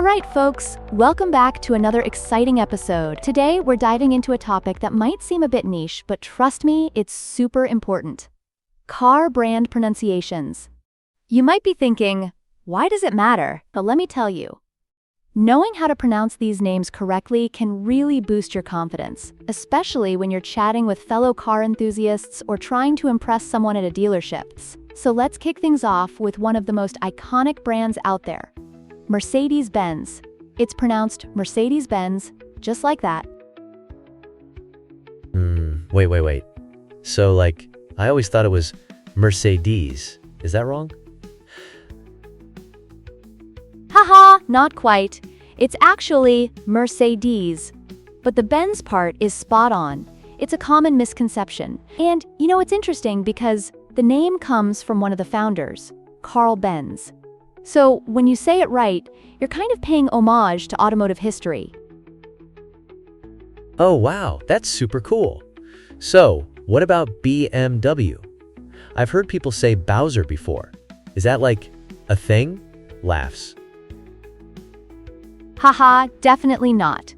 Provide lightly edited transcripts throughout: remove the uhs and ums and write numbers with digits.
All right, folks, welcome back to another exciting episode. Today, we're diving into a topic that might seem a bit niche, but trust me, it's super important. Car brand pronunciations. You might be thinking, why does it matter? But let me tell you. Knowing how to pronounce these names correctly can really boost your confidence, especially when you're chatting with fellow car enthusiasts or trying to impress someone at a dealership. So let's kick things off with one of the most iconic brands out there, Mercedes-Benz. It's pronounced Mercedes-Benz, just like that. Wait. So, I always thought it was Mercedes. Is that wrong? Haha, not quite. It's actually Mercedes. But the Benz part is spot on. It's a common misconception. And, it's interesting because the name comes from one of the founders, Carl Benz. So when you say it right, you're kind of paying homage to automotive history. Oh, wow, that's super cool. So, what about BMW? I've heard people say Bowser before. Is that a thing? Laughs. Haha, definitely not.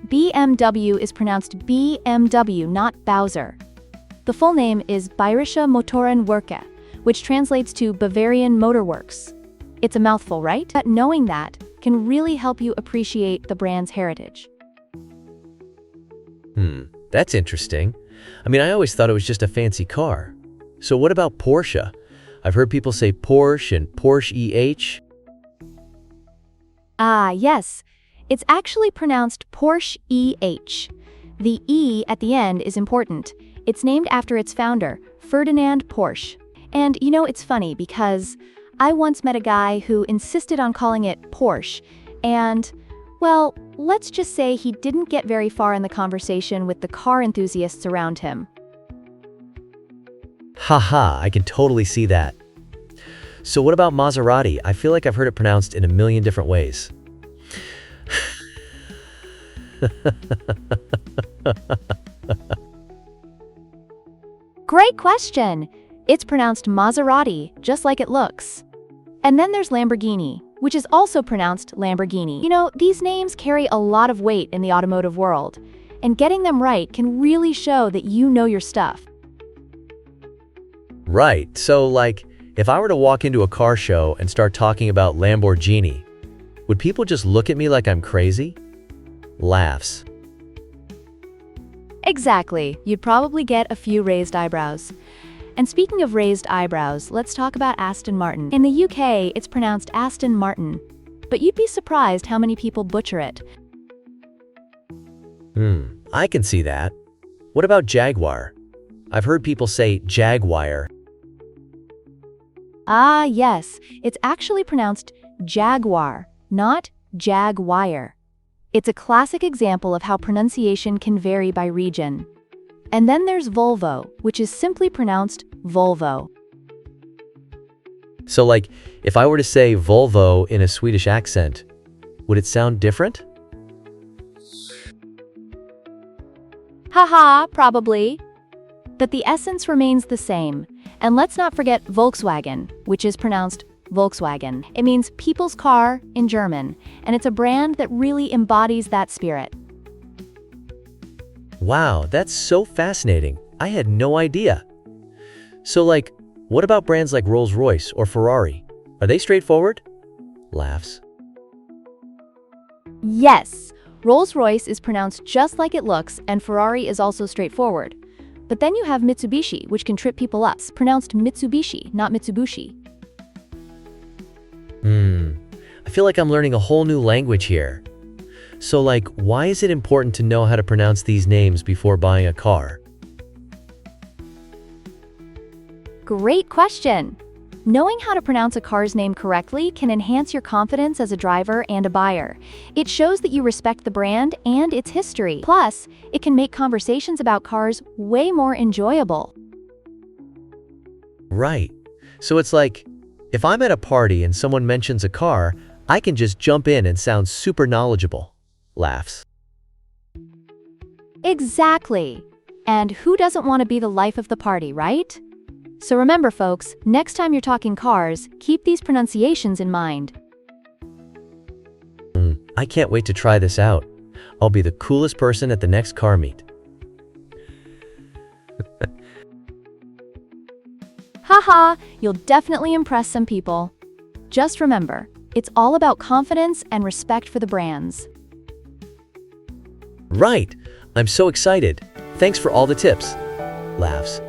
BMW is pronounced BMW, not Bowser. The full name is Bayerische Motorenwerke, which translates to Bavarian Motor Works. It's a mouthful, right? But knowing that can really help you appreciate the brand's heritage. That's interesting. I always thought it was just a fancy car. So what about Porsche? I've heard people say Porsche and Porsche EH. Ah, yes. It's actually pronounced Porsche EH. The E at the end is important. It's named after its founder, Ferdinand Porsche. And it's funny because I once met a guy who insisted on calling it Porsche, and, well, let's just say he didn't get very far in the conversation with the car enthusiasts around him. Haha, I can totally see that. So what about Maserati? I feel like I've heard it pronounced in a million different ways. Great question! It's pronounced Maserati, just like it looks. And then there's Lamborghini, which is also pronounced Lamborghini. These names carry a lot of weight in the automotive world, and getting them right can really show that you know your stuff. Right, so if I were to walk into a car show and start talking about Lamborghini, would people just look at me like I'm crazy? Laughs. Exactly, you'd probably get a few raised eyebrows. And speaking of raised eyebrows, let's talk about Aston Martin. In the UK, it's pronounced Aston Martin, but you'd be surprised how many people butcher it. I can see that. What about Jaguar? I've heard people say Jaguar. Ah, yes, it's actually pronounced Jaguar, not Jaguar. It's a classic example of how pronunciation can vary by region. And then there's Volvo, which is simply pronounced Volvo. So if I were to say Volvo in a Swedish accent, would it sound different? Haha, probably. But the essence remains the same. And let's not forget Volkswagen, which is pronounced Volkswagen. It means people's car in German, and it's a brand that really embodies that spirit. Wow, that's so fascinating. I had no idea. So what about brands like Rolls-Royce or Ferrari? Are they straightforward? Laughs. Yes, Rolls-Royce is pronounced just like it looks, and Ferrari is also straightforward. But then you have Mitsubishi, which can trip people up. It's pronounced Mitsubishi, not Mitsubishi. I feel like I'm learning a whole new language here. So why is it important to know how to pronounce these names before buying a car? Great question! Knowing how to pronounce a car's name correctly can enhance your confidence as a driver and a buyer. It shows that you respect the brand and its history. Plus, it can make conversations about cars way more enjoyable. Right. So it's if I'm at a party and someone mentions a car, I can just jump in and sound super knowledgeable. Laughs. Exactly. And who doesn't want to be the life of the party, right? So remember, folks, next time you're talking cars, keep these pronunciations in mind. I can't wait to try this out. I'll be the coolest person at the next car meet. Haha, you'll definitely impress some people. Just remember, it's all about confidence and respect for the brands. Right. I'm so excited. Thanks for all the tips. Laughs.